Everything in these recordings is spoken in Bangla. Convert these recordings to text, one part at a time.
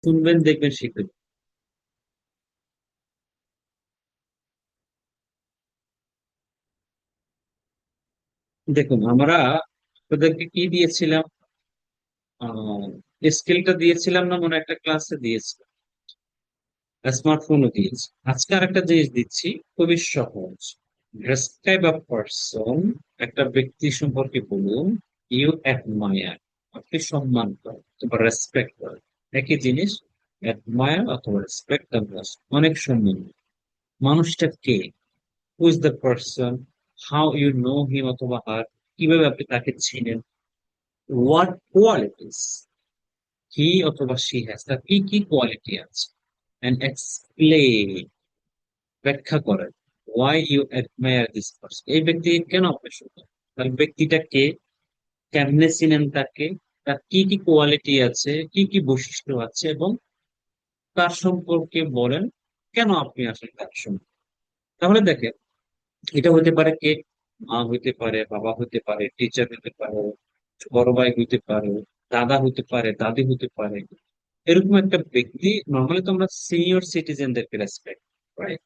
শুনবেন, দেখবেন, শিখবেন। দেখুন, আমরা ওদেরকে কি দিয়েছিলাম? আহ স্কিলটা দিয়েছিলাম না, মনে হয় একটা ক্লাসে দিয়েছিলাম। স্মার্টফোনও দিয়েছি। আজকে আরেকটা জিনিস দিচ্ছি, খুবই সহজ। ডেসক্রাইব আ পারসন, একটা ব্যক্তি সম্পর্কে বলুন। ইউ অ্যাডমায়ার, আপনি সম্মান করেন অথবা রেসপেক্ট করেন। একই জিনিস। অ্যাডমায়ার অথবা রেসপেক্ট, অনেক সম্মান। মানুষটা কে? Who is the person? How you know him অথবা হার, কিভাবে আপনি তাকে চিনেন? হোয়াট কোয়ালিটিস হি অথবা শি হ্যাজ, তার কি কি কোয়ালিটি আছে? এন্ড এক্সপ্লেইন, ব্যাখ্যা করেন। Why you admire this person, এই ব্যক্তিকে কেন আপনি শুনেন? তার ব্যক্তিটা কে? কেমনে চিনেন তাকে? তার কি কি কোয়ালিটি আছে, কি কি বৈশিষ্ট্য আছে, এবং তার সম্পর্কে বলেন কেন আপনি আসলে তার শুনেন। তাহলে দেখেন, এটা হতে পারে কে? মা হইতে পারে, বাবা হইতে পারে, টিচার হতে পারে, বড় ভাই হইতে পারে, দাদা হতে পারে, দাদি হতে পারে। এরকম একটা ব্যক্তি, নর্মালি তো আমরা সিনিয়র সিটিজেনদেরকে রেসপেক্ট, রাইট?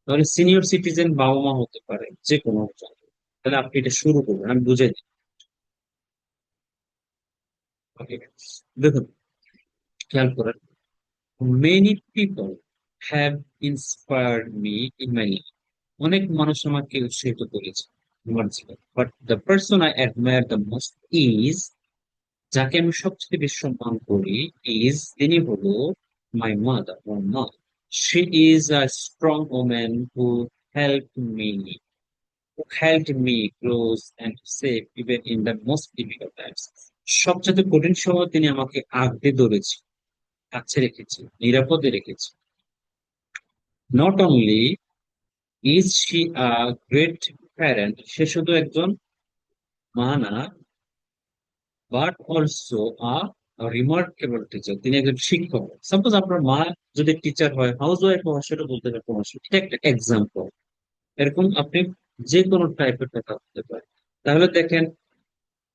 তাহলে সিনিয়র সিটিজেন বাবা মা হতে পারে, যে কোনো একজন। তাহলে আপনি এটা শুরু করবেন, আমি বুঝাই দিই। Okay? দেখুন, খেয়াল করেন। Many people have inspired me in my life, অনেক মানুষ আমাকে উৎসাহিত করেছে আমার জীবনে। But the person I admire the most is, যাকে আমি সবচেয়ে বেশি সম্মান করি, তিনি হলো মাই মাদার, আমার মা। She is a strong woman who helped me close and safe even in the most difficult Times. সবচেয়ে কঠিন সময় তিনি আমাকে আগলে ধরেছে, কাছে রেখেছে, নিরাপদে রেখেছে। Not only is she a great parent, সে শুধু একজন মা না, but also a remarkable teacher, তিনি একজন শিক্ষক। সাপোজ আপনার মা যদি টিচার হয়, হাউস ওয়াইফ হয়, সেটা বলতে পারে সমস্যা নেই। এটা একটা এক্সাম্পল। এরকম আপনি যে কোনো টাইপের কথা বলতে পারেন। তাহলে দেখেন,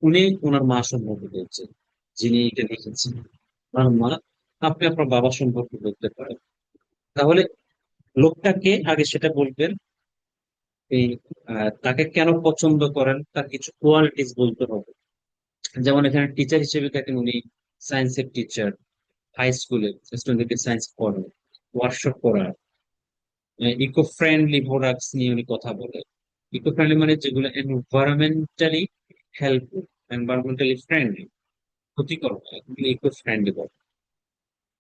উনি ওনার মা সম্পর্কে বলছেন, যিনি এটা লিখেছেন, ওনার মা। আপনি আপনার বাবা সম্পর্কে বলতে পারেন। তাহলে লোকটাকে আগে সেটা বলবেন। এই তাকে কেন পছন্দ করেন, তার কিছু কোয়ালিটিস বলতে হবে। যেমন এখানে টিচার হিসেবে দেখেন, উনি সায়েন্সের টিচার, হাই স্কুলে স্টুডেন্টদেরকে সায়েন্স পড়ায়, ওয়ার্কশপ করায়। ইকো ফ্রেন্ডলি প্রোডাক্টস নিয়ে উনি কথা বলে। ইকো ফ্রেন্ডলি মানে যেগুলো এনভায়রনমেন্টালি হেল্প, এনভায়রনমেন্টালি ফ্রেন্ডলি, ক্ষতিকর নয়, এগুলো ইকো ফ্রেন্ডলি বলে।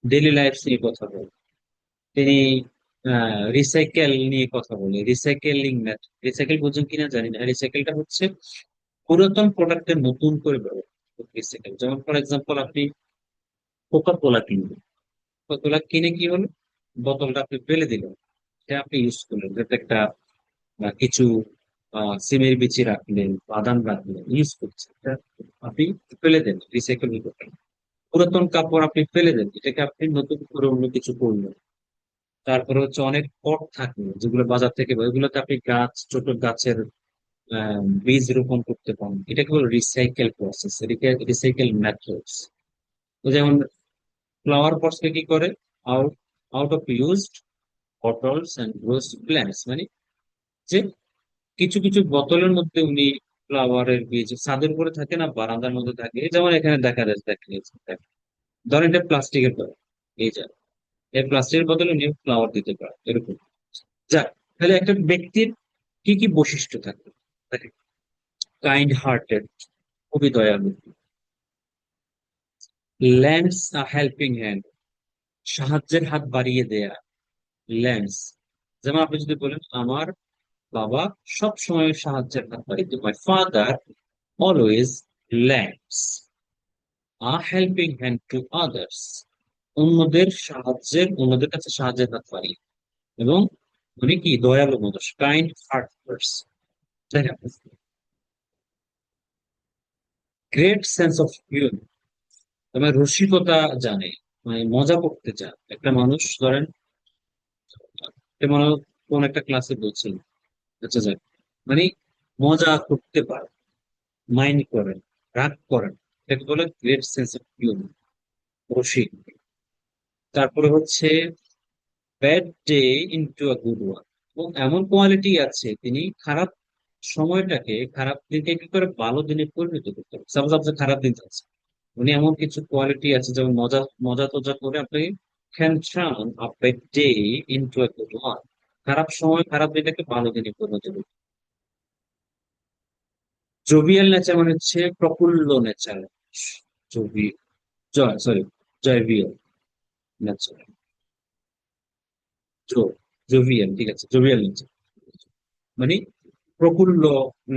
ডেইলি লাইফ নিয়ে কথা বলে তিনি। রিসাইকেল নিয়ে কথা বলে, রিসাইকেলিং মেথড। রিসাইকেল বুঝুন কিনা জানি না, রিসাইকেলটা হচ্ছে পুরাতন প্রোডাক্টের নতুন করে ব্যবহার। রিসাইকেল, যেমন ফর এক্সাম্পল, আপনি কোকা কোলা কিনবেন। কোকা কোলা কিনে কি হলো? বোতলটা আপনি ফেলে দিলেন, এটা আপনি ইউজ করলেন, যাতে একটা কিছু সিমের বিচি রাখলেন, বাদাম রাখলেন, ইউজ করছেন, এটা আপনি ফেলে দেন, রিসাইকেল করবেন। পুরাতন কাপড় আপনি ফেলে দেন, এটাকে আপনি নতুন করে অন্য কিছু করলেন। তারপরে হচ্ছে অনেক পট থাকে যেগুলো বাজার থেকে পাই, ওইগুলোতে আপনি ছোট গাছের বীজ রোপণ করতে পারেন। এটাকে বলে রিসাইকেল প্রসেস, রিসাইকেল মেথডস। তো যেমন ফ্লাওয়ার পটসকে কি করে? Out out of used bottles and rose plants, মানে যে কিছু কিছু বোতলের মধ্যে উনি ফ্লাওয়ারের বীজ ছাদের উপরে থাকে না, বারান্দার মধ্যে থাকে, যেমন এখানে দেখা যাচ্ছে, দেখেন। ধরেন এটা প্লাস্টিকের বোতল, এই যা, এই প্লাস্টিকের বোতলে উনি ফ্লাওয়ার দিতে পারে, এরকম। যাক, তাহলে একটা ব্যক্তির কি কি বৈশিষ্ট্য থাকে? কাইন্ড হার্টেড, খুবই দয়ালু। ল্যান্ডস আ হেল্পিং হ্যান্ড, সাহায্যের হাত বাড়িয়ে দেয়া। ল্যান্ডস, যেমন আপনি যদি বলেন, আমার বাবা সব সময় সাহায্যের হাত বাড়িয়ে দেয়। My father always lands a helping hand to others, অন্যদের কাছে সাহায্যের হাত বাড়িয়ে। এবং উনি কি দয়ালু মানুষ, kind heart person. Great sense of humour, তবে রসিকতা জানে, মানে মজা করতে চায় একটা মানুষ। ধরেন, মনে হয় কোন একটা ক্লাসে বলছিল, আচ্ছা যাক, মানে মজা করতে পারে, মাইন্ড করেন, রাগ করেন, এটাকে বলে গ্রেট সেন্স অফ হিউমার, রসিক। তারপরে হচ্ছে bad day into a good one. এবং এমন কোয়ালিটি আছে, তিনি খারাপ সময়টাকে, খারাপ দিনকে কি করে ভালো দিনে পরিণত করতে পারে। সাপোজ আপনার খারাপ দিন আছে, উনি এমন কিছু কোয়ালিটি আছে, যেমন মজা মজা টজা করে আপনি can turn a bad day into a good one. খারাপ সময়, খারাপ দিনটাকে ভালো দিনে পরিণত করতে। জোভিয়াল নেচার মানে হচ্ছে প্রফুল্ল নেচার। জোভি জয় সরি জয়ভিয়াল নেচার। জো জোভিয়াল, ঠিক আছে, জোভিয়াল নেচার মানে প্রফুল্ল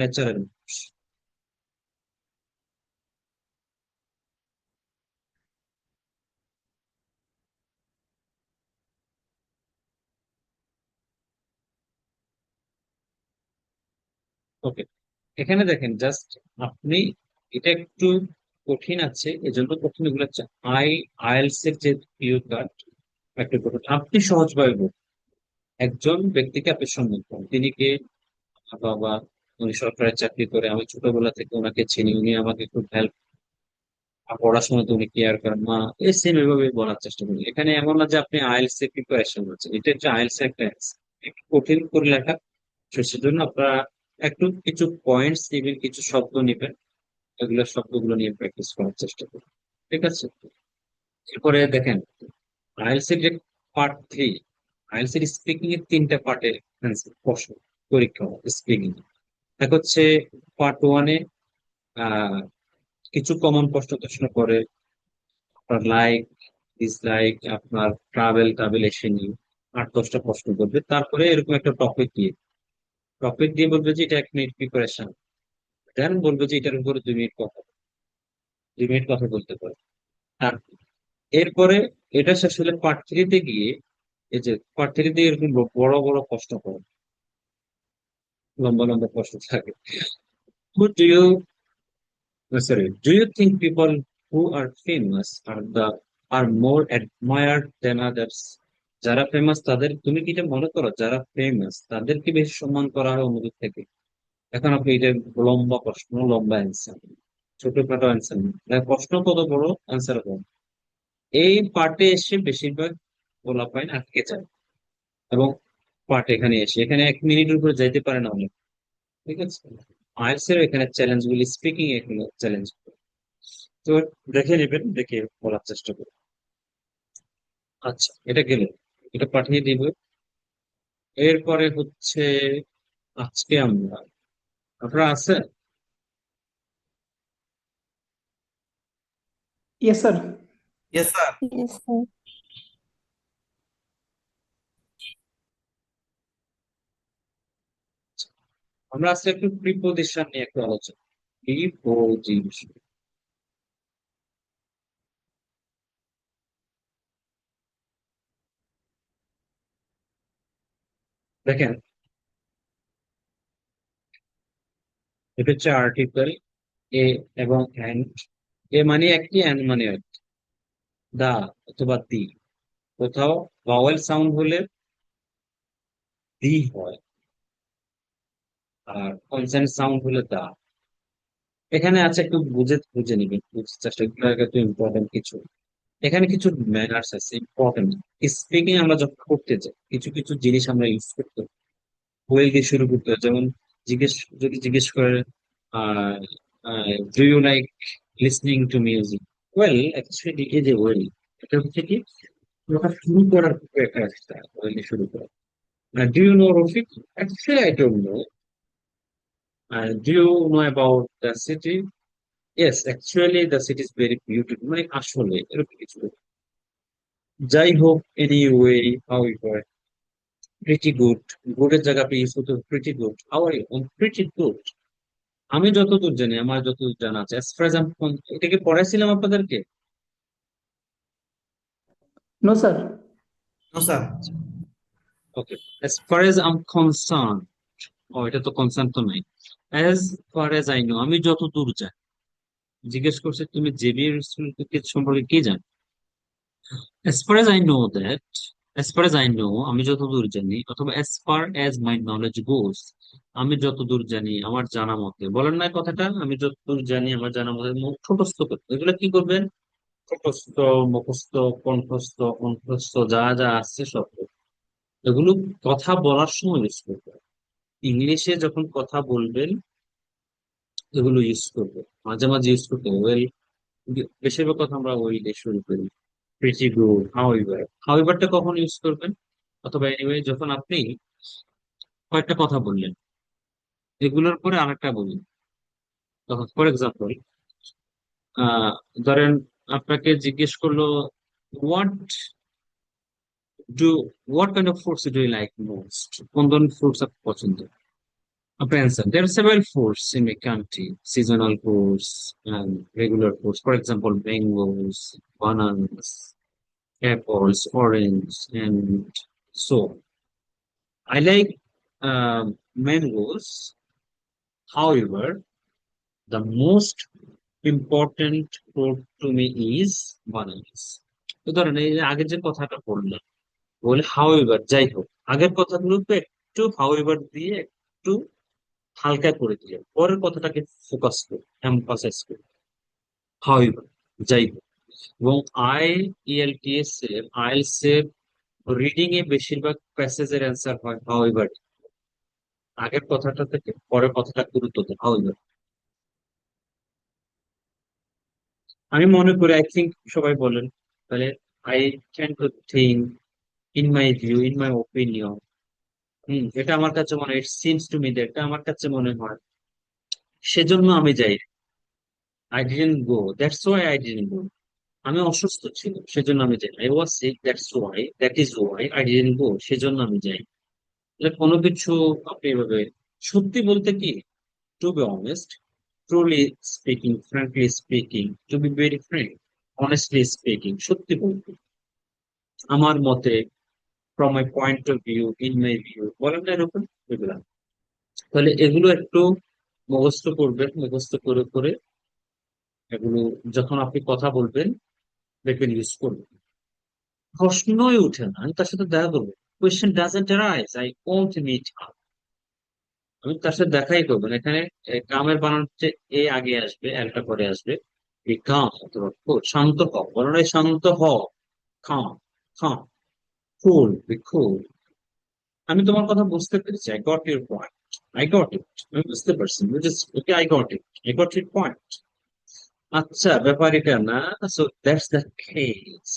নেচারের। ওকে, এখানে দেখেন জাস্ট আপনি, এটা একটু কঠিন আছে, এজন্য কঠিন এগুলো হচ্ছে আই আইএলস এর যে পিও কার্ড একটু কঠিন। আপনি সহজভাবে বলুন। একজন ব্যক্তিকে আপনি সম্মান করেন, তিনি কে? আমার বাবা, উনি সরকারি চাকরি করে, আমি ছোটবেলা থেকে ওনাকে চিনি, উনি আমাকে খুব হেল্প, পড়াশোনাতে উনি কেয়ার করেন, মা, এই সেম এভাবে বলার চেষ্টা করি। এখানে এমন না যে আপনি আইএলস এর প্রিপারেশন করছেন, এটা হচ্ছে আইএলস এর একটা answer। একটু কঠিন করে লেখা, তো সেজন্য আপনারা একটু কিছু পয়েন্টস নেবেন, কিছু শব্দ নেবেন, এগুলো শব্দগুলো নিয়ে প্র্যাকটিস করার চেষ্টা করুন। ঠিক আছে? এরপরে দেখেন আইএলটিএস এর যে পার্ট 3, আইএলটিএস এর স্পিকিং এর 3টা পার্টের প্রশ্ন পরীক্ষা স্পিকিং। এক হচ্ছে পার্ট 1-এ কিছু কমন প্রশ্ন প্রশ্ন করে, আপনার লাইক, ডিসলাইক, আপনার ট্রাভেল ট্রাভেল এসে নিয়ে 8-10টা প্রশ্ন করবে। তারপরে এরকম একটা টপিক দিয়ে বলবে যে এটা 1 মিনিট প্রিপারেশন, দেন বলবে যে এটার উপরে 2 মিনিট কথা বলতে পারে। আর এরপরে এটা শেষ হলে পার্ট 3-তে গিয়ে, এই যে পার্ট 3-তে এরকম বড় বড় প্রশ্ন করে, লম্বা লম্বা প্রশ্ন থাকে। Who do you, sorry, do you think people who are famous are more admired than others? যারা ফেমাস তাদের, তুমি কি এটা মনে করো যারা ফেমাস তাদেরকে বেশি সম্মান করা হয় অন্যদের থেকে? এখন আপনি এটা লম্বা প্রশ্ন, লম্বা অ্যান্সার, ছোটখাটো অ্যান্সার না, প্রশ্ন কত বড়, অ্যান্সার কম। এই পার্টে এসে বেশিরভাগ পোলাপাইন আটকে যায়, এবং পার্ট এখানে এসে এখানে 1 মিনিটের উপরে যাইতে পারে না অনেক। ঠিক আছে, আইএলটিএস এর এখানে চ্যালেঞ্জ গুলি, স্পিকিং এখানে চ্যালেঞ্জ। তো দেখে নেবেন, দেখে বলার চেষ্টা করুন। আচ্ছা, এটা গেল, এটা পাঠিয়ে দিব। এরপরে হচ্ছে আজকে আমরা, আপনারা আছে, yes sir. Yes sir. Yes, sir. আমরা আজকে একটু প্রিপোজিশন নিয়ে একটু আলোচনা। প্রিপোজিশন, দেখেন এটা হচ্ছে আর্টিকেল এ এবং অ্যান্ড। এ মানে একটি, অ্যান্ড মানে একটি। দা অথবা দি, কোথাও ভাওয়েল সাউন্ড হলে দি হয়, আর কনসোনেন্ট সাউন্ড হলে দা। এখানে আছে, একটু বুঝে বুঝে নিবেন, বুঝতে চেষ্টা করা একটু ইম্পর্টেন্ট কিছু। এখানে কিছু ম্যানার্স আছে ইম্পর্টেন্ট। স্পিকিং আমরা যখন করতে যাই, কিছু কিছু জিনিস আমরা ইউজ করতে, ওয়েল দিয়ে শুরু করতে হয়। যেমন জিজ্ঞেস, যদি জিজ্ঞেস করে do you like listening to music, well actually এই যে ওয়েল, এটা হচ্ছে কি ওটা শুরু করার একটা রাস্তা, ওয়েল দিয়ে শুরু করা। Do you know Rafiq, actually I don't know. Do you know about the city, yes actually the city is very beautiful, মানে আসলে এরকম কিছু। যাই হোক, anyway, how you, pretty good, গুডের জায়গা আপনি ইউজ করতে pretty good, how are you, pretty good. আমি যতদূর জানি, আমার যতদূর জানা আছে, as far as এটাকে পড়াইছিলাম আপনাদেরকে। No sir. No sir. Okay, as far as I'm concerned, ও এটা তো কনসার্ন তো নাই। as far as I know, আমি যতদূর জানি। জিজ্ঞেস করছে তুমি জেবিএর সম্পর্কে কি জানো? as far as I know that, as far as I know, আমি যতদূর জানি, অথবা as far as my knowledge goes, আমি যতদূর জানি, আমার জানা মতে, বলেন না কথাটা, আমি যতদূর জানি আমার জানা মতে, মুখ ঠোঁটস্থ করতে, এগুলো কি করবেন? মুখস্থ মুখস্থ কণ্ঠস্থ যা যা আছে সব এগুলো কথা বলার সময় ইউজ করবে। ইংলিশে যখন কথা বলবেন এগুলো ইউজ করবে, মাঝে মাঝে ইউজ করতে ওয়েল, বেশিরভাগ কথা আমরা ওয়েল দিয়ে শুরু করি। প্রিটি গুড, হাউএভারটা কখন ইউজ করবেন? অথবা এনিওয়ে যখন আপনি কয়েকটা কথা বললেন, এগুলোর পরে আরেকটা বললেন, তখন ফর এক্সাম্পল আহ ধরেন আপনাকে জিজ্ঞেস করলো what do what kind of fruits do you like most, কোন ধরনের ফ্রুটস আপনার পছন্দ? আপনার answer, there are several fruits in my country, seasonal fruits and regular fruits. For example, mangoes, bananas, apples, orange, and so on. I like mangoes. However, the most important fruit to me is bananas. তো ধরেন এই যে আগের যে কথাটা বললাম, বলে হাউএভার, যাই হোক আগের কথাগুলোকে একটু হাউএভার দিয়ে একটু হালকা করে দিলে পরের কথাটাকে ফোকাস করে এমফাসাইজ করে হাউএভার, যাই হোক। এবং আইইএলটিএস এর আইএলটিএস এর রিডিং এ বেশিরভাগ প্যাসেজের অ্যান্সার হয় হাউএভার, আগের কথাটা থেকে পরের কথাটা গুরুত্ব দেয় হাউএভার। আমি মনে করি, আই থিঙ্ক সবাই বলেন, তাহলে I can to think, in my view, in my opinion, এটা আমার কাছে মনে হয়, ইট সিমস টু মি, এটা আমার কাছে মনে হয়, সেজন্য আমি যাই। I didn't go, that's why I didn't go. আমি অসুস্থ ছিলাম সেজন্য আমি যাই, I was sick, that is why I didn't go, সেজন্য আমি যাই। তাহলে কোনো কিছু আপনি এভাবে, সত্যি বলতে কি, to be honest, truly speaking, frankly speaking, to be very frank, honestly speaking, সত্যি বলতে আমার মতে, from my point of view, in my view, বলেন না এরকম, এগুলা। তাহলে এগুলো একটু মুখস্থ করবেন, মুখস্থ করে করে এগুলো যখন আপনি কথা বলবেন দেখবেন ইউজ করবেন। প্রশ্নই উঠে না আমি তার সাথে দেখা করবো, question doesn't arise, I won't meet, আমি তার সাথে দেখাই করবো না। এখানে কামের বানান হচ্ছে এ আগে আসবে, একটা পরে আসবে, এই কাম অথবা শান্ত হ, বলো না শান্ত হ, কাম, কাম, কুল, বি কুল। আমি তোমার কথা বুঝতে পেরেছি, I got your point, I got it, আমি বুঝতে পারছি, okay, I got it, I got it point. আচ্ছা, ব্যাপার এটা না, সো দ্যাটস দ্য কেস।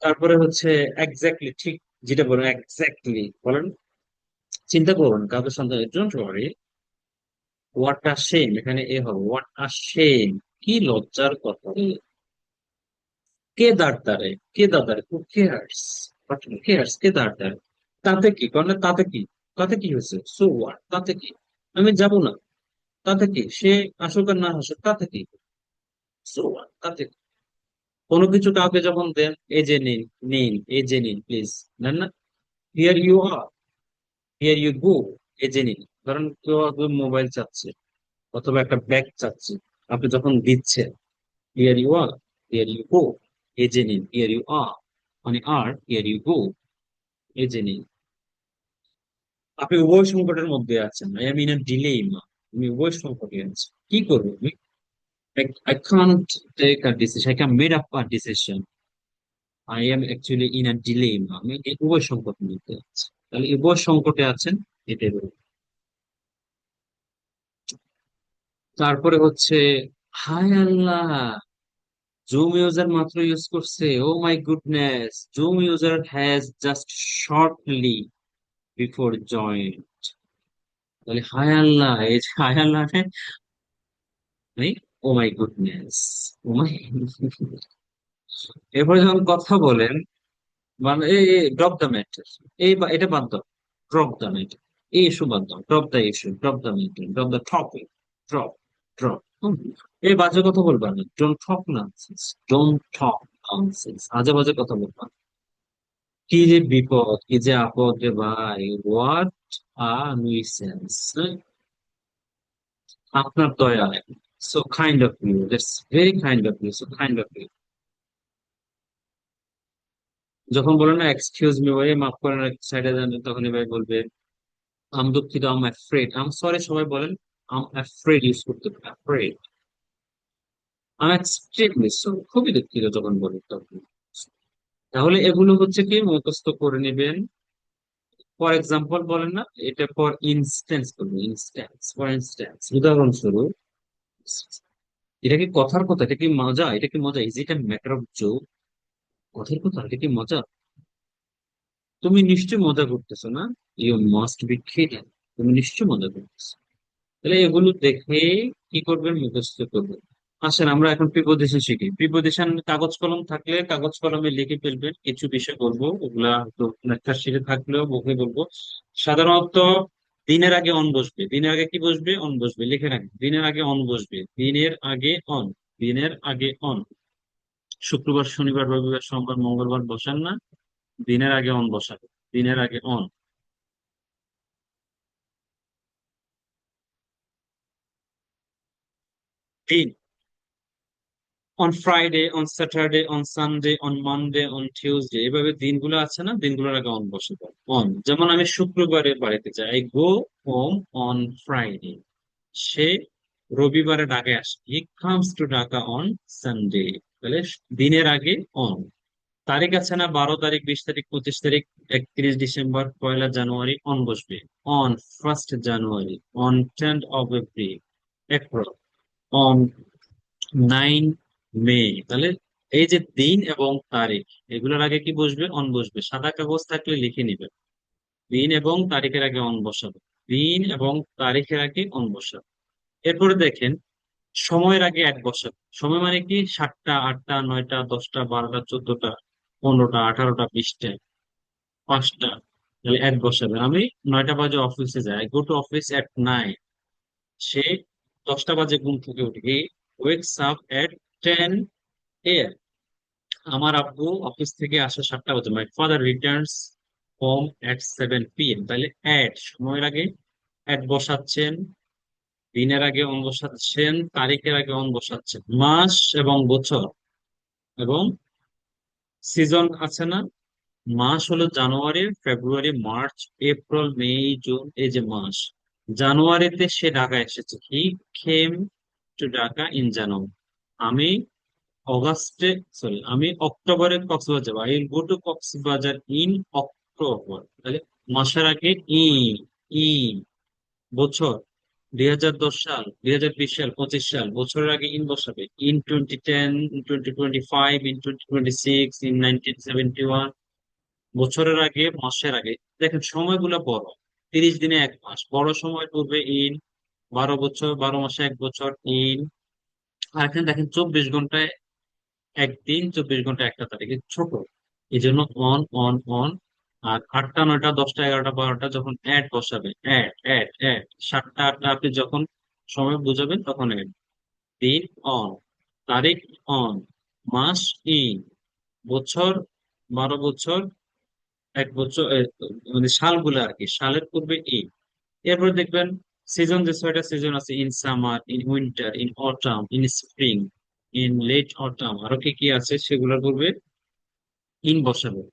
তারপরে হচ্ছে এক্স্যাক্টলি, ঠিক যেটা বলেন এক্স্যাক্টলি বলেন, চিন্তা করুন কাউকে সন্দেহ, don't worry, what a shame, এখানে এ হবে হোয়াট আ শেম, কি লজ্জার কথা, কে দাঁড় দাঁড়ায়, কে দাঁড়ায়, who cares, but who cares, কে দাঁড় দাঁড়ায়, তাতে কি, কারণ তাতে কি, তাতে কি হয়েছে, সো হোয়াট, তাতে কি, আমি যাব না, তাতে কি, সে আসুক আর না আসুক, তাতে কি, সো হোয়াট, তাতে কি? কোনো কিছু কাউকে যখন দেন, এই যে নিন, নিন, এই যে নিন প্লিজ, নেন না, here you are, here you go, এই যে নিন। ধরেন কেউ মোবাইল চাচ্ছে অথবা একটা ব্যাগ চাচ্ছে, আপনি যখন দিচ্ছেন, here you are, here you go, এই যে নিন, হিয়ার ইউ আর মানে আর, হিয়ার ইউ গো, এই যে নিন। আপনি উভয় সংকটের মধ্যে আছেন, I am in a dilemma, আমি উভয় সংকটে আছি, কি করবো আমি? I can't take a decision, I can made up a decision, I am actually in a dilemma, আমি এই উভয় সংকটের মধ্যে আছি। তাহলে এই উভয় সংকটে আছেন, এটাই বলবো। তারপরে হচ্ছে, হায় আল্লাহ, জুম ইউজার মাত্র ইউজ করছে, oh my goodness, zoom user has just shortly before join. তাহলে হায় আল্লাহ, এই যে হায় আল্লাহ, ও মাই গুডনেস, ও মাই, এরপরে যখন কথা বলেন, মানে এই ড্রপ দ্য ম্যাটার, এটা বাদ দাও, ড্রপ দ্য ম্যাটার, এই ইস্যু বাদ দাও, drop the issue, drop the matter, drop the topic, drop, drop, এই বাজে কথা বলবা না, don't talk nonsense, don't talk nonsense, আজে বাজে কথা বলবা না। কি যে বিপদ, কি যে আপদ রে ভাই, হোয়াট আ nuisance, আপনার দয়ায়, so kind of you, that's very kind of you, so kind of you. যখন বলে না এক্সকিউজ মি ভাই, মাফ করেন, এক সাইডে যান, তখন ভাই বলবে আম দুঃখিত, আম অ্যাফ্রেড, আম সরি, সবাই বলেন আম অ্যাফ্রেড, ইউজ করতে অ্যাফ্রেড, আমি এক্সট্রিমলি খুবই দুঃখিত যখন বলি তখন। তাহলে এগুলো হচ্ছে কি মুখস্থ করে নেবেন। ফর এক্সাম্পল বলেন না, এটা ফর ইনস্ট্যান্স করবেন, ইনস্ট্যান্স ফর ইনস্ট্যান্স, উদাহরণস্বরূপ। এটা কি কথার কথা? এটা কি মজা? এটা কি মজা? Is it a matter of joke? কথার কথা, এটা কি মজা? তুমি নিশ্চয়ই মজা করতেছো না? You must be kidding. তুমি নিশ্চয়ই মজা করতেছো। তাহলে এগুলো দেখে কি করবেন? মুখস্থ করবেন। আসেন আমরা এখন প্রিপোজিশন শিখি। প্রিপোজিশন কাগজ কলম থাকলে কাগজ কলমে লিখে ফেলবেন। কিছু বিষয় বলবো, ওগুলা তো লেখার শিখে থাকলেও মুখে বলবো। সাধারণত দিনের আগে অন বসবে। দিনের আগে কি বসবে? অন বসবে, লিখে রাখবেন। দিনের আগে অন বসবে, দিনের আগে অন, দিনের আগে অন। শুক্রবার, শনিবার, রবিবার, সোমবার, মঙ্গলবার বসান না, দিনের আগে অন বসাবে। দিনের আগে অন। দিন, on Friday, on Saturday, on Sunday, on Monday, on Tuesday, এভাবে দিনগুলো আছে না, দিনগুলোর আগে অন বসে যায়। অন, যেমন আমি শুক্রবারে বাড়িতে যাই, I go home on Friday. সে রবিবারে ঢাকায় আসে, he comes to Dhaka on Sunday. তাহলে দিনের আগে অন। তারিখ আছে না, 12 তারিখ, 20 তারিখ, 25 তারিখ, 31 ডিসেম্বর, 1 জানুয়ারি, অন বসবে। On 1 January, on 10 April, April, on 9 মে। তাহলে এই যে দিন এবং তারিখ, এগুলোর আগে কি বসবে? অন বসবে। সাদা কাগজ থাকলে লিখে নিবে, দিন এবং তারিখের আগে অন বসাবে, দিন এবং তারিখের আগে অন বসাবে। এরপরে দেখেন, সময়ের আগে এক বসাবে। সময় মানে কি? 7টা, 8টা, 9টা, 10টা, 12টা, 14টা, 15টা, 18টা, 20টা, 5টা। তাহলে এক বসাবে। আমি 9টা বাজে অফিসে যাই, গো টু অফিস এট 9। সে 10টা বাজে ঘুম থেকে উঠে, হি ওয়েকস আপ এট 10 AM। আমার আব্বু অফিস থেকে আসে 7টা বাজে, my father Returns home at 7 PM। তাহলে অ্যাট, সময়ের আগে অ্যাট বসাচ্ছেন, দিনের আগে অন বসাচ্ছেন, তারিখের আগে অন বসাচ্ছেন। মাস এবং বছর এবং সিজন আছে না, মাস হলো জানুয়ারি, ফেব্রুয়ারি, মার্চ, এপ্রিল, মে, জুন, এই যে মাস। জানুয়ারিতে সে ঢাকা এসেছে, he came to Dhaka in January. আমি অগাস্টে, সরি, আমি অক্টোবরে কক্সবাজার যাবো, I will go to Cox's Bazar in October. তাহলে মাসের আগে ইন, ইন। বছর 2010 সাল, 2020 সাল, 25 সাল, বছরের আগে ইন বসাবে। In 2010, in 2025, in 2026, in 1971। বছরের আগে, মাসের আগে। দেখেন সময়গুলো বড়, 30 দিনে 1 মাস। বড় সময় পূর্বে ইন, 12 বছর, 12 মাসে 1 বছর, ইন। আর এখানে দেখেন 24 ঘন্টায় একদিন, 24 ঘন্টা একটা তারিখ, এটা ছোট, এই জন্য অন, অন, অন। আর 8টা, 9টা, 10টা, 11টা, 12টা যখন অ্যাড বসাবে, অ্যাড, অ্যাড, অ্যাড। 7টা, 8টা আপনি যখন সময় বুঝাবেন তখন অ্যাড। দিন অন, তারিখ অন, মাস ইন, বছর, 12 বছর, 1 বছর, মানে সালগুলো আর কি, সালের পূর্বে ইন। এরপর দেখবেন সিজন, যে 6টা সিজন আছে, in summer, in winter, in autumn, in spring, in late autumn, আরো কি কি আছে সেগুলোর পূর্বে ইন বসাবে।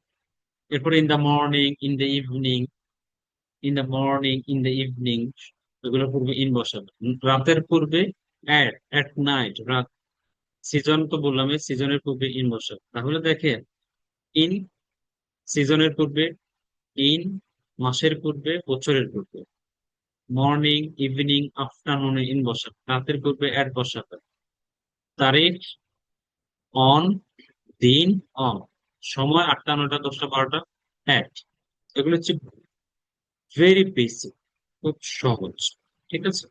এরপরে in the morning, in the evening, in the morning, in the evening, এগুলোর পূর্বে ইন বসাবে। রাতের পূর্বে এট নাইট, রাত। সিজন তো বললাম, সিজনের পূর্বে ইন বসাবে। তাহলে দেখেন, ইন সিজনের পূর্বে, ইন মাসের পূর্বে, বছরের পূর্বে, মর্নিং, ইভিনিং, আফটারনুনে ইন বসাবে, রাতের পূর্বে এট বসাবে, তারিখ অন, দিন অন, সময় 8টা, 9টা, 10টা, 12টা এট। এগুলো হচ্ছে ভেরি বেসিক, খুব সহজ। ঠিক আছে,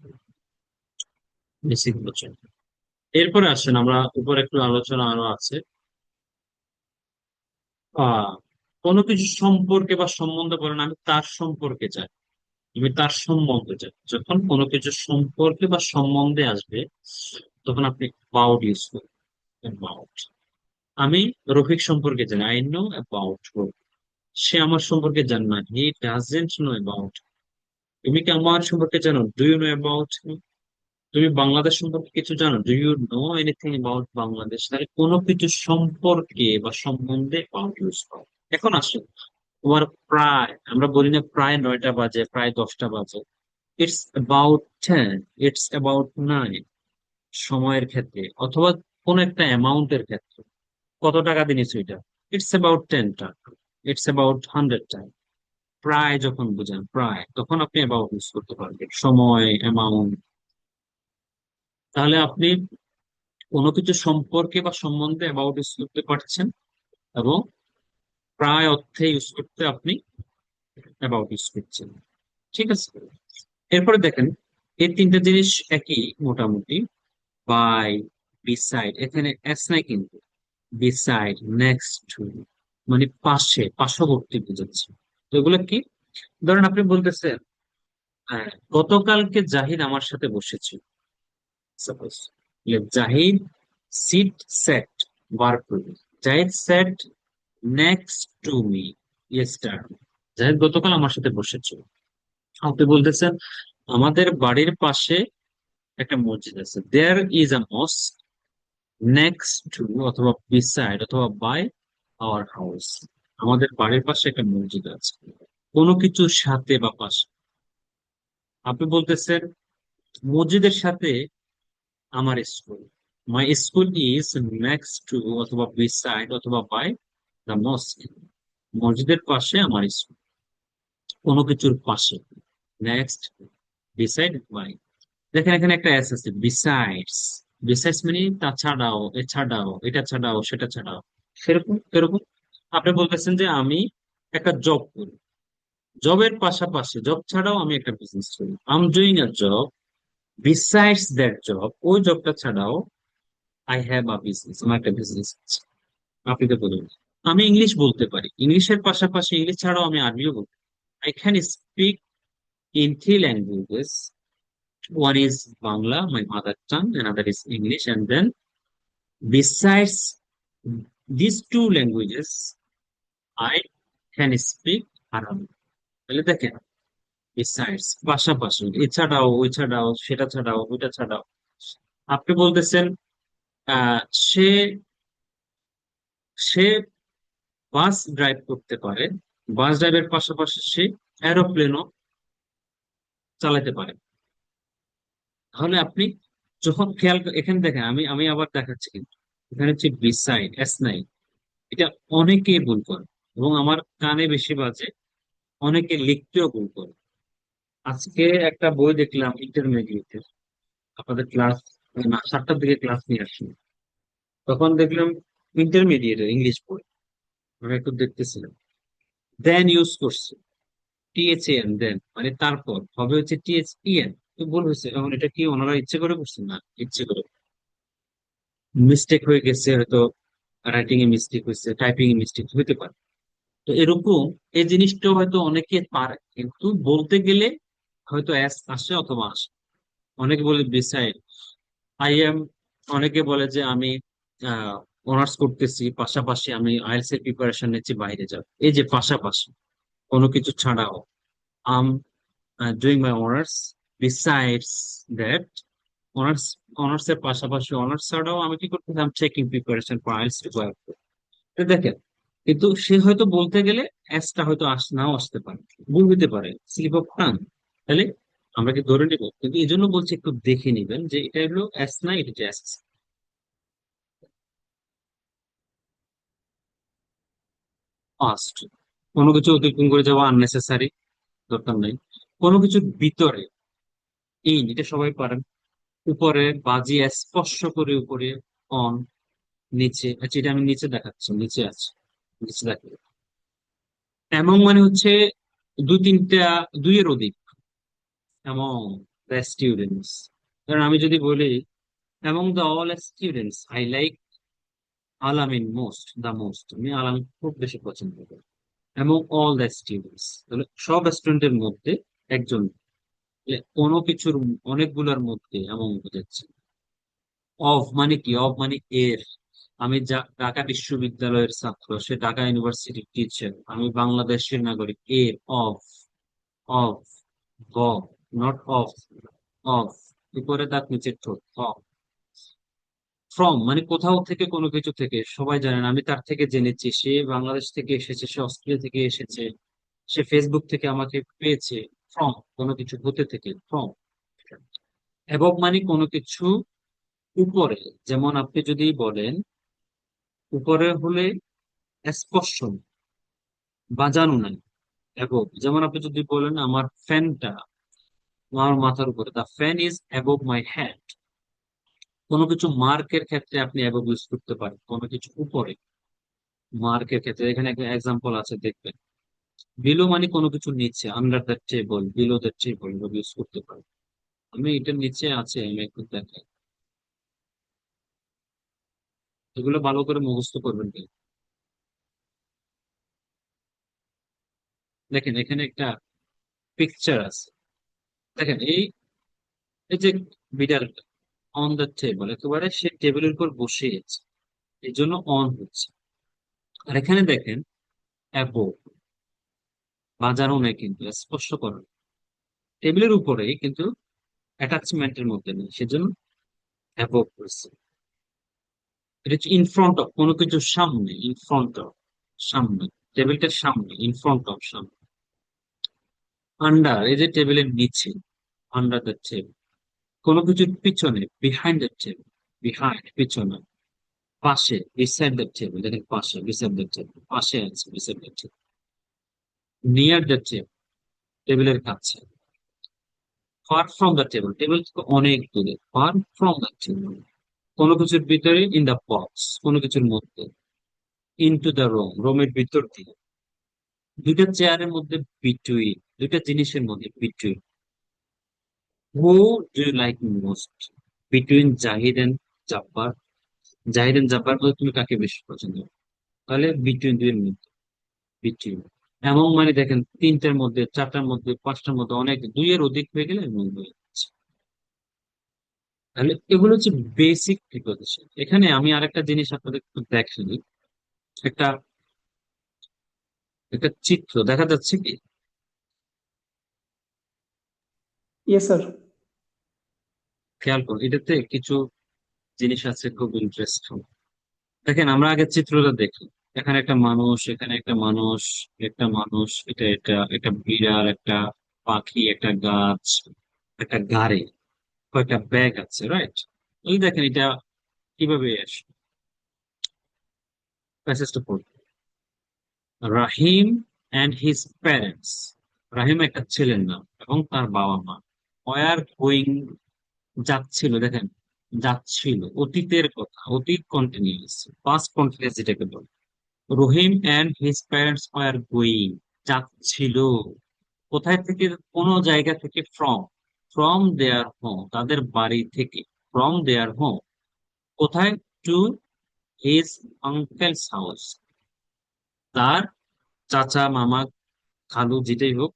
বেসিক বলছেন। এরপরে আসেন, আমরা উপরে একটু আলোচনা আরো আছে। আহ কোনো কিছু সম্পর্কে বা সম্বন্ধে বলেন, আমি তার সম্পর্কে চাই, আমি তার সম্বন্ধে চাই। যখন কোনো কিছু সম্পর্কে বা সম্বন্ধে আসবে, তখন আপনি অ্যাবাউট ইউজ করবেন, অ্যাবাউট। আমি রফিক সম্পর্কে জানি, আই নো অ্যাবাউট। সে আমার সম্পর্কে জানে না, হি ডাজেন্ট নো অ্যাবাউট। তুমি কি আমার সম্পর্কে জানো? Do you know about? তুমি বাংলাদেশ সম্পর্কে কিছু জানো? Do you know anything about Bangladesh? তাহলে কোনো কিছু সম্পর্কে বা সম্বন্ধে অ্যাবাউট ইউজ করো। এখন আসো, তোমার প্রায়, আমরা বলি না প্রায় 9টা বাজে, প্রায় 10টা বাজে, ইটস অ্যাবাউট 10, ইটস অ্যাবাউট 9, সময়ের ক্ষেত্রে। অথবা কোন একটা অ্যামাউন্টের ক্ষেত্রে কত টাকা দিনিস ওইটা, ইটস অ্যাবাউট 10 টাকা, ইটস অ্যাবাউট 100 টাকা। প্রায় যখন বুঝেন প্রায়, তখন আপনি অ্যাবাউট ইউজ করতে পারবেন, সময় অ্যামাউন্ট। তাহলে আপনি কোনো কিছু সম্পর্কে বা সম্বন্ধে অ্যাবাউট ইউজ করতে পারছেন, এবং প্রায় অর্থে ইউজ করতে আপনি অ্যাবাউট ইউজ করছেন। ঠিক আছে, এরপরে দেখেন এই তিনটা জিনিস একই মোটামুটি। বাই, বিসাইড, এখানে এস নাই কিন্তু, বিসাইড, নেক্সট টু, মানে পাশে, পার্শ্ববর্তী বোঝাচ্ছে। তো এগুলো কি? ধরেন আপনি বলতেছেন, গতকালকে জাহিদ আমার সাথে বসেছিল, suppose Zahid sit set, verb to be, Zahid set next to me yesterday, Zahid গতকাল আমার সাথে বসেছিল। আপনি বলতেছেন আমাদের বাড়ির পাশে একটা মসজিদ আছে, there is a mosque next to, অথবা বিসাইড অথবা বাই আওয়ার হাউস, আমাদের বাড়ির পাশে একটা মসজিদ আছে, কোনো কিছুর সাথে বা পাশে। আপনি বলতেছেন মসজিদের সাথে আমার school, my school is next to, অথবা বিসাইড অথবা বাই দ্য মস্ক, মসজিদের পাশে আমার স্কুল, কোনো কিছুর পাশে, নেক্সট, বিসাইড, বাই। দেখেন এখানে একটা এস আছে, বিসাইডস। বিসাইডস মানে তাছাড়াও, এছাড়াও, এটা ছাড়াও, সেটা ছাড়াও, সেরকম এরকম। আপনি বলতেছেন যে আমি একটা জব করি, জবের পাশাপাশি, জব ছাড়াও আমি একটা বিজনেস করি, I am doing a job besides that job, ওই জবটা ছাড়াও আই হ্যাভ আ বিজনেস, আমার একটা বিজনেস আছে। আপনি তো বলুন, আমি ইংলিশ বলতে পারি, ইংলিশের পাশাপাশি, ইংলিশ ছাড়াও আমি আরবিও বলতে পারি, I can speak in three languages, one is Bangla, my mother tongue, another is English, and then besides these two languages, I can speak Arabic. তাহলে দেখেন, besides, পাশাপাশি, এছাড়াও, ওই ছাড়াও, সেটা ছাড়াও, ওইটা ছাড়াও। আপনি বলতেছেন আহ সে সে বাস ড্রাইভ করতে পারে, বাস ড্রাইভের পাশাপাশি সে এরোপ্লেনও চালাতে পারে। তাহলে আপনি যখন খেয়াল এখানে দেখেন, আমি আমি আবার দেখাচ্ছি কিন্তু, এখানে হচ্ছে বিসাইড, এস নাই, এটা অনেকেই ভুল করে, এবং আমার কানে বেশি বাজে, অনেকে লিখতেও ভুল করে। আজকে একটা বই দেখলাম ইন্টারমিডিয়েটের, আপনাদের ক্লাস, না 7টার দিকে ক্লাস নিয়ে আসছি, তখন দেখলাম ইন্টারমিডিয়েটের ইংলিশ বই, আমি একটু দেখতেছিলাম, দেন ইউজ করছে, টিএচএন, দেন মানে তারপর হবে হচ্ছে টিএচইএন, তো ভুল হয়েছে। এখন এটা কি ওনারা ইচ্ছে করে করছেন? না, ইচ্ছে করে মিস্টেক হয়ে গেছে হয়তো, রাইটিং এ মিস্টেক হয়েছে, টাইপিং এ মিস্টেক হতে পারে। তো এরকম এই জিনিসটাও হয়তো অনেকে পারে, কিন্তু বলতে গেলে হয়তো এস আসে অথবা আসে। অনেকে বলে বিসাইড, আই এম, অনেকে বলে যে আমি অনার্স করতেছি, পাশাপাশি আমি আইএলটিএস এর প্রিপারেশন নিচ্ছি, বাইরে যাব, এই যে পাশাপাশি, কোনো কিছু ছাড়াও, I'm doing my honours besides that, honours, honours এর পাশাপাশি, অনার্স ছাড়াও আমি কি করতেছি, I'm checking preparation for IELTS to go. দেখেন, কিন্তু সে হয়তো বলতে গেলে অ্যাসটা হয়তো নাও আসতে পারে, ভুল হতে পারে, স্লিপ অফ টাং। তাহলে আমরা কি ধরে নিব? কিন্তু এই জন্য বলছি একটু দেখে নিবেন যে এটা হলো অ্যাস না, এটা হচ্ছে অ্যাস। ফার্স্ট, কোনো কিছু অতিক্রম করে যাওয়া আননেসেসারি, দরকার নেই। কোনো কিছুর ভিতরে, ইন, এটা সবাই পারেন। উপরে বাজিয়ে স্পর্শ করে, উপরে, অন, নিচে, আচ্ছা এটা আমি নিচে দেখাচ্ছি, নিচে আছে, নিচে দেখো। এমন মানে হচ্ছে দুই তিনটা, দুইয়ের অধিক, among the students। কারণ আমি যদি বলি among the all students I like আলামিন মোস্ট, দ্য মোস্ট, আমি আলামিন খুব বেশি পছন্দ করি। among all the students, তাহলে সব স্টুডেন্টের মধ্যে একজন, তাহলে কোনো কিছুর অনেকগুলোর মধ্যে এমন বোঝাচ্ছে। অফ মানে কি? অফ মানে এর, আমি ঢাকা বিশ্ববিদ্যালয়ের ছাত্র, সে ঢাকা ইউনিভার্সিটির টিচার, আমি বাংলাদেশের নাগরিক, এর, অফ, অফ, গ, নট অফ, অফ, উপরে দাঁত নিচের ঠোঁট, অফ। ফ্রম মানে কোথাও থেকে, কোনো কিছু থেকে, সবাই জানেন আমি তার থেকে জেনেছি, সে বাংলাদেশ থেকে এসেছে, সে অস্ট্রেলিয়া থেকে এসেছে, সে ফেসবুক থেকে আমাকে পেয়েছে। ফ্রম কোনো কিছু হতে থেকে, ফ্রম। এবং মানে কোনো কিছু উপরে, যেমন আপনি যদি বলেন উপরে হলে স্পর্শ নেই, বাজানো নাই। এবং যেমন আপনি যদি বলেন আমার ফ্যানটা আমার মাথার উপরে, the fan is above my head. কোনো কিছু মার্কের ক্ষেত্রে আপনি অ্যাবভ ইউজ করতে পারেন, কোনো কিছু উপরে। মার্কের ক্ষেত্রে এখানে একটা এক্সাম্পল আছে, দেখবেন। বিলো মানে কোনো কিছু নিচে, under the table, below the table use করতে পারেন। আমি এটার নিচে আছে, আমি একটু দেখাই। এগুলো ভালো করে মুখস্থ করবেন কিন্তু। দেখেন এখানে একটা পিকচার আছে। দেখেন এই এই যে বিড়ালটা অন দ্য টেবল, একেবারে সে টেবিলের উপর বসে আছে, এই জন্য অন হচ্ছে। আর এখানে দেখেন অ্যাবভ, বাজানো নেই কিন্তু, স্পর্শ করেন টেবিলের উপরেই কিন্তু অ্যাটাচমেন্টের মধ্যে নেই, সেজন্য অ্যাবভ করছে। এটা হচ্ছে ইন ফ্রন্ট অফ, কোনো কিছুর সামনে, ইন ফ্রন্ট অফ, সামনে, টেবিলটার সামনে, ইন ফ্রন্ট অফ, সামনে। আন্ডার, এই যে টেবিলের নিচে, আন্ডার দ্য টেবিল। কোনো কিছুর পিছনে, বিহাইন্ড দ্য টেবিল, বিহাইন্ড, পিছনে। পাশে, বিসাইড দ্য টেবিল, দেখেন পাশে, বিসাইড দ্য টেবিল, পাশে আছে, beside the table. Near the table, টেবিলের কাছে। Far from the table, table থেকে অনেক দূরে, ফার ফ্রম দ্য টেবিল। কোনো কিছুর ভিতরে, ইন দ্য বক্স, কোনো কিছুর মধ্যে। ইনটু দ্য রুম, রুমের ভিতর দিয়ে। দুইটা চেয়ারের মধ্যে, বিটুইন, দুইটা জিনিসের মধ্যে, between. Who do you like most, between Zahid and Jabbar. Zahid and Jabbar মধ্যে তুমি কাকে বেশি পছন্দ করো? তাহলে বিটুইন, দুইয়ের মধ্যে, বিটুইন। এমন মানে দেখেন তিনটার মধ্যে, চারটার মধ্যে, পাঁচটার মধ্যে, অনেক দুইয়ের অধিক হয়ে গেলে এমন হয়ে যাচ্ছে। তাহলে এগুলো হচ্ছে বেসিক প্রিপোজিশন। এখানে আমি আরেকটা জিনিস আপনাদের একটু দেখাই। একটা একটা চিত্র দেখা যাচ্ছে কি? Yes, sir. খেয়াল করুন, এটাতে কিছু জিনিস আছে খুব ইন্টারেস্টিং। দেখেন আমরা আগে চিত্রটা দেখি। এখানে একটা মানুষ, এখানে একটা মানুষ, একটা মানুষ, এটা এটা একটা বিড়াল, একটা পাখি, একটা গাছ, একটা গাড়ি, কয়েকটা ব্যাগ আছে, রাইট? এই দেখেন এটা কিভাবে আসে। প্যাসেজটা পড়ি। রাহিম অ্যান্ড হিজ প্যারেন্টস, রাহিম একটা ছেলের নাম, এবং তার বাবা মা। ওয়ার গোয়িং, যাচ্ছিল, দেখেন যাচ্ছিল, অতীতের কথা, অতীত কন্টিনিউয়াস। পাস্ট কন্টিনিউয়াস যেটাকে বলে। Rahim and his parents were going, যাচ্ছিল। কোথায় থেকে? কোন জায়গা থেকে? ফ্রম, ফ্রম দেয়ার হোম, তাদের বাড়ি থেকে। ফ্রম দেয়ার হোম, কোথায়? টু হিজ আঙ্কেলস হাউস, তার চাচা, মামা, খালু, যেটাই হোক,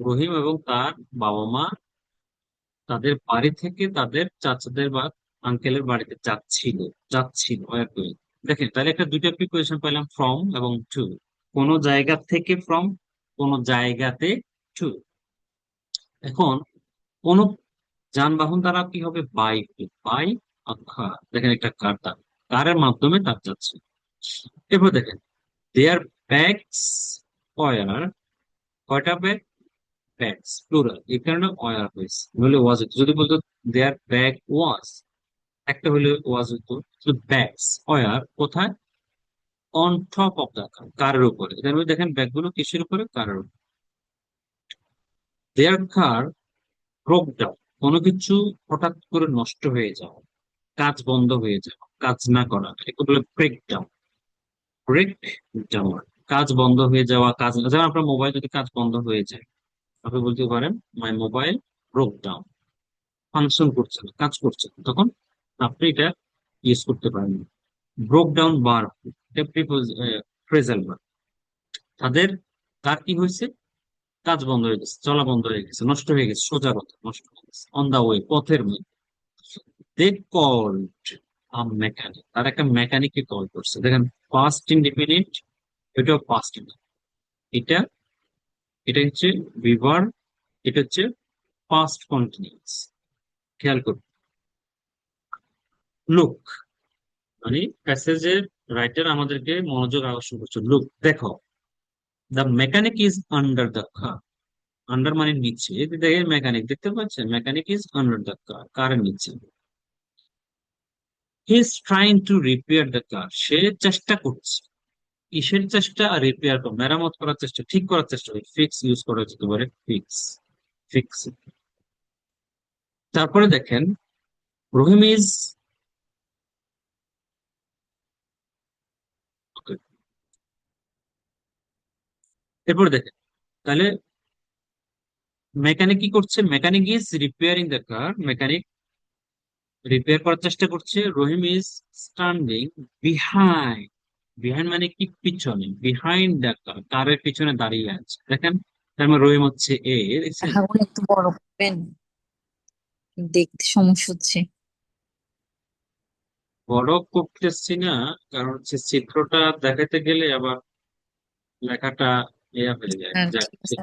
রহিম এবং তার বাবা মা তাদের বাড়ি থেকে তাদের চাচাদের বা আঙ্কেলের বাড়িতে যাচ্ছিল। যাচ্ছিল, ওয়ার গোয়িং। দেখেন তাহলে একটা দুইটা প্রিপোজিশন পেলাম, ফ্রম এবং টু। কোন জায়গা থেকে ফ্রম, কোন জায়গাতে টু। এখন কোন যানবাহন দ্বারা কি হবে? বাই, বাই কার, দেখেন একটা কার, তার কারের মাধ্যমে তার যাচ্ছে। এরপর দেখেন দেয়ার ব্যাগস ওয়ার, কয়টা ব্যাগ? ব্যাগস প্লুরাল, এই কারণে ওয়ার হয়েছে, নইলে ওয়াজ হতো। যদি বলতো দেয়ার ব্যাগ ওয়াজ, একটা হলে ওয়াজ হতো। ব্যাগস ওয়ার কোথায়? On top of the car, কারের উপরে। এখানে দেখেন ব্যাগগুলো কিসের উপরে? কারের উপরে। দেয়ার কার ব্রোক ডাউন, কোনো কিছু হঠাৎ করে নষ্ট হয়ে যাওয়া, কাজ বন্ধ হয়ে যাওয়া, কাজ না করা, একে বলে ব্রেক ডাউন। ব্রেক ডাউন, কাজ বন্ধ হয়ে যাওয়া, কাজ না, যেমন আপনার মোবাইল যদি কাজ বন্ধ হয়ে যায়, আপনি বলতে পারেন my mobile broke down, function করছে না, কাজ করছে না, তখন আপনি এটা ইউজ করতে পারেন। ব্রোক ডাউন বার, ফ্রেজাল বার। তাদের, কার কি হয়েছে? কাজ বন্ধ হয়ে গেছে, চলা বন্ধ হয়ে গেছে, নষ্ট হয়ে গেছে, সোজা কথা নষ্ট হয়ে গেছে। অন দা ওয়ে, পথের মধ্যে। দে কল্ড আ মেকানিক, তার একটা মেকানিককে কল করছে। দেখেন পাস্ট ইনডিফিনিট, এটাও পাস্ট। এটা এটা হচ্ছে বিভার, এটা হচ্ছে পাস্ট কন্টিনিউয়াস। খেয়াল করুন। লুক, মানে প্যাসেজের রাইটার আমাদেরকে মনোযোগ আকর্ষণ করছে। লুক, দেখো। The mechanic is under the car, under মানে নিচে, এই যে দেখেন মেকানিক, দেখতে পাচ্ছেন? Mechanic is under the car, কারের নিচে। He is trying to repair the car, সে চেষ্টা করছে। কিসের চেষ্টা? আর রিপেয়ার করা, মেরামত করার চেষ্টা, ঠিক করার চেষ্টা। ফিক্স ইউজ করা যেতে পারে, ফিক্স, ফিক্স। তারপরে দেখেন, রহিম ইজ, এরপরে দেখেন, তাহলে মেকানিক কি করছে? Mechanic is repairing the car, mechanic repair করার চেষ্টা করছে। রহিম ইজ স্ট্যান্ডিং বিহাইন্ড, বিহাইন্ড মানে কি? পিছনে, বিহাইন্ড দ্য কার, কারের পিছনে দাঁড়িয়ে আছে। দেখেন, তার মানে রহিম হচ্ছে এ, দেখছেন? আগুন একটু বড় করবেন, দেখতে সমস্যা হচ্ছে। বড় করতেছি না, কারণ হচ্ছে চিত্রটা দেখাতে গেলে আবার লেখাটা ইয়া হয়ে যায়। হ্যাঁ যাক, ঠিক আছে।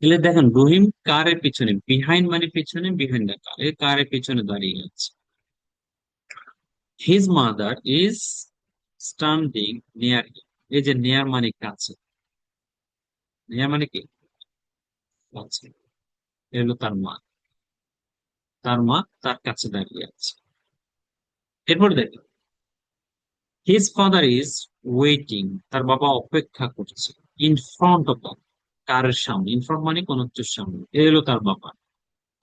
তাহলে দেখেন, রহিম কারের পিছনে, বিহাইন্ড মানে পিছনে, বিহাইন্ড দ্য কার, কারের পিছনে দাঁড়িয়ে আছে। His mother is standing near him, এই যে নিয়ার মানে কাছে, নিয়ার মানে কি? কাছে। এ হলো তার মা, তার মা তার কাছে দাঁড়িয়ে আছে। এরপর দেখো, হিজ ফাদার ইজ ওয়েটিং, তার বাবা অপেক্ষা করছে। ইন ফ্রন্ট অফ, কারের সামনে, ইন ফ্রন্ট মানে কোন কিছুর সামনে, এ হলো তার বাবা,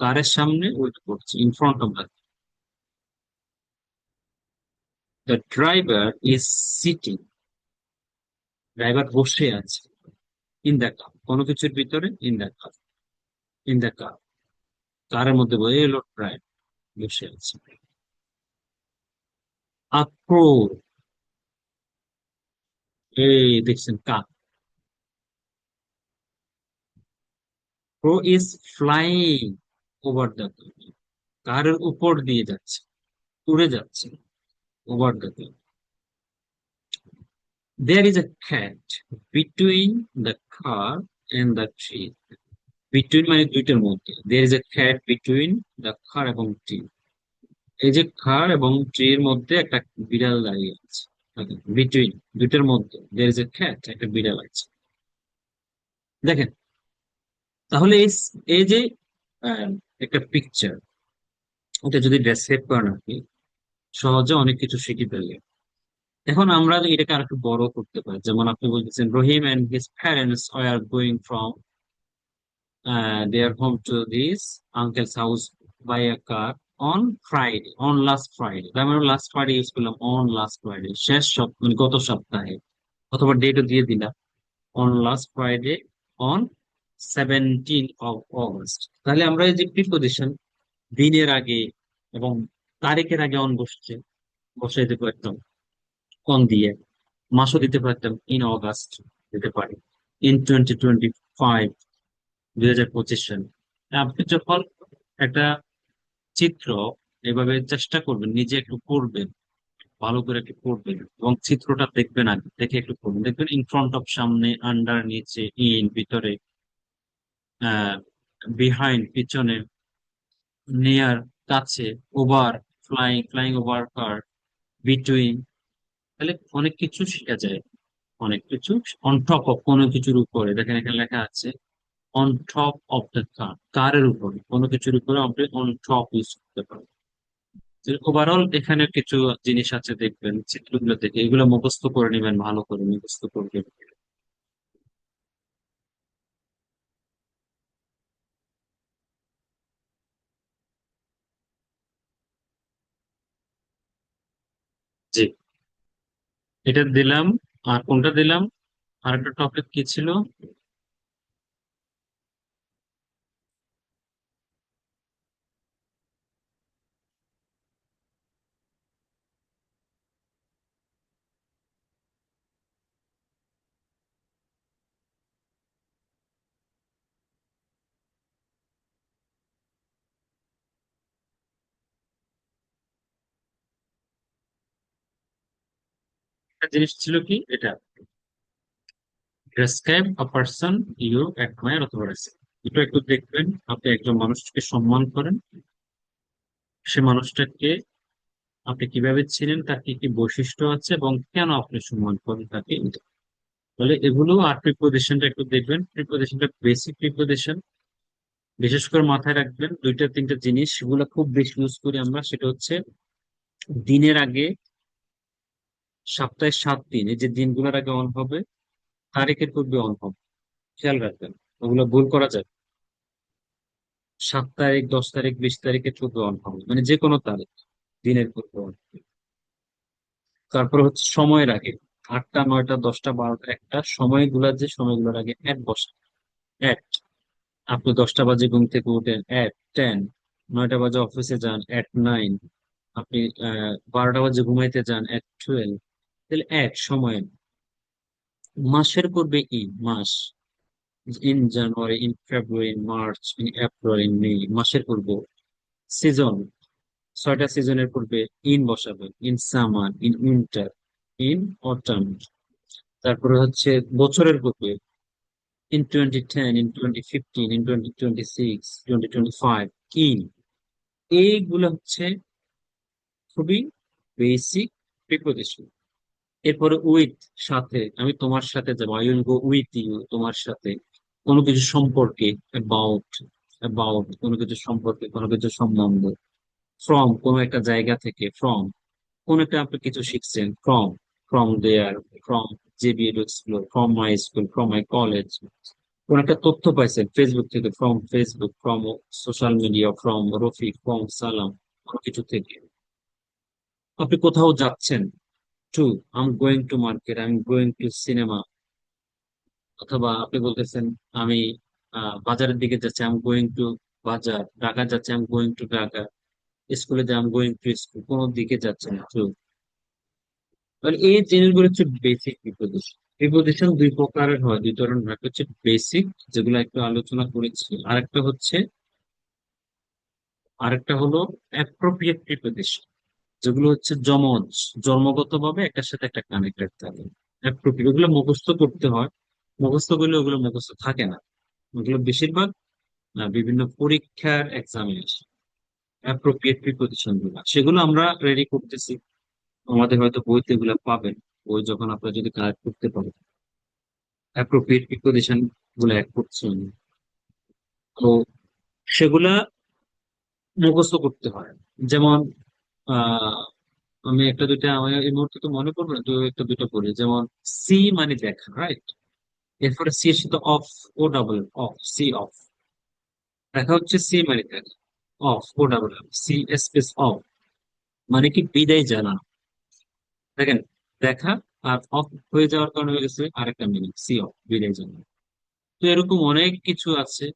কারের সামনে ওয়েট করছে, in front of the driver is sitting, driver বসে আছে। ইন দ্য কার, কোনো কিছুর ভিতরে, in the car, in the car, কারের মধ্যে বসে, এলো ড্রাইভার, বসে আছে। আক্রো, এই দেখছেন কাক, crow is flying over the, কারের উপর দিয়ে যাচ্ছে, উড়ে যাচ্ছে, over the. There is a cat between the car and the tree. Between মানে দুইটার মধ্যে। There is a cat between the car এবং tree. এই যে কার এবং ট্রি এর মধ্যে একটা বিড়াল দাঁড়িয়ে আছে। বিটুইন, দুইটার মধ্যে there is a cat, একটা বিড়াল আছে। দেখেন, তাহলে এই যে আহ, একটা পিকচার, এটা যদি ডেসক্রাইব করেন আপনি, সহজে অনেক কিছু শিখে ফেললেন। এখন আমরা এটাকে আর একটু বড় করতে পারি, যেমন আপনি বলতেছেন Rahim and his parents are going from their home to this uncle's house by a car on Friday, on last Friday. তার মানে লাস্ট ফ্রাইডে ইউজ করলাম, on last Friday, শেষ সপ্তাহ মানে গত সপ্তাহে, অথবা ডেটও দিয়ে দিলাম, on last Friday, on 17th of August। তাহলে আমরা এই যে প্রিপোজিশন, দিনের আগে এবং তারিখের আগে অন বসছে, বসাই দিতে পারতাম অন দিয়ে, মাসও দিতে পারতাম ইন অগাস্ট দিতে পারি, ইন 2025, 2025 সালে। আপনি যখন একটা চিত্র এভাবে চেষ্টা করবেন, নিজে একটু পড়বেন, ভালো করে একটু পড়বেন এবং চিত্রটা দেখবেন, আগে দেখে একটু পড়বেন, দেখবেন ইন ফ্রন্ট অফ সামনে, আন্ডার নিচে, ইন ভিতরে, আহ বিহাইন্ড পিছনে, নিয়ার কাছে, ওভার ফ্লাইং, ফ্লাইং ওভার কার, বিটুইন। তাহলে অনেক কিছু শেখা যায়, অনেক কিছু। অন টপ অফ, কোনো কিছুর উপরে, দেখেন এখানে লেখা আছে on top of the car, কারের উপরে, কোনো কিছুর উপরে আপনি অন টপ ইউজ করতে পারেন। ওভারঅল এখানে কিছু জিনিস আছে, দেখবেন চিত্রগুলো দেখে এগুলো মুখস্থ করে নেবেন, ভালো করে মুখস্থ করবেন। জি, এটা দিলাম। আর কোনটা দিলাম? আর একটা টপিক কি ছিল? একটা জিনিস ছিল কি এটা, describe a person you admire অথবা রেসপেক্ট। এটা একটু দেখবেন, আপনি একজন মানুষকে সম্মান করেন, সে মানুষটাকে আপনি কিভাবে ছিলেন, তার কি কি বৈশিষ্ট্য আছে এবং কেন আপনি সম্মান করেন তাকে। তাহলে এগুলো, আর প্রিপোজিশনটা একটু দেখবেন, প্রিপোজিশনটা বেসিক প্রিপোজিশন, বিশেষ করে মাথায় রাখবেন দুইটা তিনটা জিনিস, সেগুলো খুব বেশি ইউজ করি আমরা। সেটা হচ্ছে দিনের আগে, সপ্তাহে 7 দিন, এই যে দিনগুলোর আগে অন হবে, তারিখের পূর্বে অন হবে। খেয়াল রাখবেন, ওগুলো ভুল করা যায়। 7 তারিখ, 10 তারিখ, 20 তারিখের পূর্বে অন হবে, মানে যে কোনো তারিখ দিনের পূর্বে on হবে। তারপর হচ্ছে সময়ের আগে, 8টা, 9টা, 10টা, 12টা, 1টা, সময়গুলা যে সময়গুলোর আগে এক বসে। এক, আপনি 10টা বাজে ঘুম থেকে উঠেন, 10। 9টা বাজে অফিসে যান, 9। আপনি 12টা বাজে ঘুমাইতে যান, 12। তাহলে সময়। মাসের পূর্বে মাস, in January, in February, in March, in April, in May, মাসের পূর্বে। সিজন, 6টা সিজনের পূর্বে ইন বসাবে, in summer, in winter, in autumn. তারপরে হচ্ছে বছরের পূর্বে, ইন 2010, ইন 2015, ইন 2026, 2025, ইন। এইগুলো হচ্ছে খুবই বেসিক প্রিপোজিশন। এরপরে উইথ, সাথে, আমি তোমার সাথে যাবো, I will go with you, তোমার সাথে। কোনো কিছু সম্পর্কে, অ্যাবাউট, অ্যাবাউট কোনো কিছু সম্পর্কে, কোনো কিছু সম্বন্ধে। ফ্রম, কোনো একটা জায়গা থেকে, ফ্রম কোন একটা আপনি কিছু শিখছেন, from, from there, from JB to explore, from my school, from my college. কোন একটা তথ্য পাইছেন ফেসবুক থেকে, from Facebook, from social media, from Rafiq, from Salam, কোনো কিছু থেকে। আপনি কোথাও যাচ্ছেন, to, I am going to market, I am going to cinema. অথবা আপনি বলতেছেন আমি বাজারের দিকে যাচ্ছি, আই এম গোয়িং টু বাজার। ঢাকা যাচ্ছে, I am going two Dhaka. স্কুলে যে I am going to school, কোনো দিকে যাচ্ছে না, টু। মানে এই জিনিসগুলো হচ্ছে বেসিক প্রিপোজিশন। প্রিপোজিশন দুই প্রকারের হয়, দুই ধরনের হয়। একটা হচ্ছে বেসিক, যেগুলো একটু আলোচনা করেছি। আরেকটা হলো অ্যাপ্রোপ্রিয়েট প্রিপোজিশন, যেগুলো হচ্ছে জমজ, জন্মগতভাবে একটার সাথে একটা কানেক্টেড থাকে। অ্যাপ্রোপ্রিয়েট, ওগুলো মুখস্থ করতে হয়। মুখস্থ করলে ওগুলো মুখস্থ থাকে না। ওগুলো বেশিরভাগ বিভিন্ন পরীক্ষার এক্সামে আসে। অ্যাপ্রোপ্রিয়েট প্রিপোজিশন গুলো, সেগুলো আমরা রেডি করতেছি। আমাদের হয়তো বইতে এগুলো পাবেন। বই যখন আপনারা যদি কালেক্ট করতে পারেন, অ্যাপ্রোপ্রিয়েট প্রিপোজিশন গুলো অ্যাড করছি আমি। তো সেগুলা মুখস্থ করতে হয়। যেমন আহ আমি একটা দুইটা, আমার এই মুহূর্তে তো মনে পড়বে না, তো একটা দুটো পড়ি। যেমন সি মানে দেখা, রাইট? এরপরে সি এর সাথে off, O double, off, see off. দেখা হচ্ছে সি মানে দেখা, off, O double, see space off, মানে কি বিদায় জানানো। দেখেন, দেখা আর অফ হয়ে যাওয়ার কারণে হয়ে গেছে আরেকটা মিনিং, সি অফ, বিদায় জানানো। তো এরকম অনেক কিছু আছে,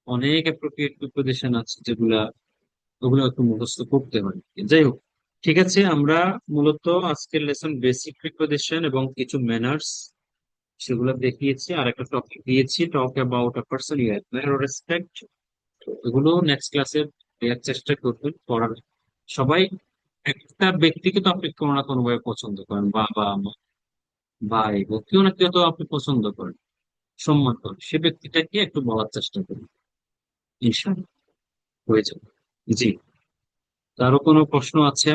অনেক অ্যাপ্রোপ্রিয়েট প্রিপোজিশন আছে, যেগুলা ওগুলো একটু মুখস্থ করতে হয়। যাই হোক, ঠিক আছে। আমরা মূলত আজকের লেসন বেসিক প্রিপোজিশন এবং কিছু ম্যানার্স, সেগুলো দেখিয়েছি। আর একটা টপিক দিয়েছি, talk about a person you admire or respect. এগুলো নেক্সট ক্লাসে দেওয়ার চেষ্টা করবেন পড়ার। সবাই, একটা ব্যক্তিকে তো আপনি কোনো না কোনো ভাবে পছন্দ করেন, বাবা মা, ভাই বোন, কেউ না কেউ তো আপনি পছন্দ করেন, সম্মান করেন। সে ব্যক্তিটাকে একটু বলার চেষ্টা করুন, ইনশাআল্লাহ হয়ে যাবে। জি, কারো কোনো প্রশ্ন আছে?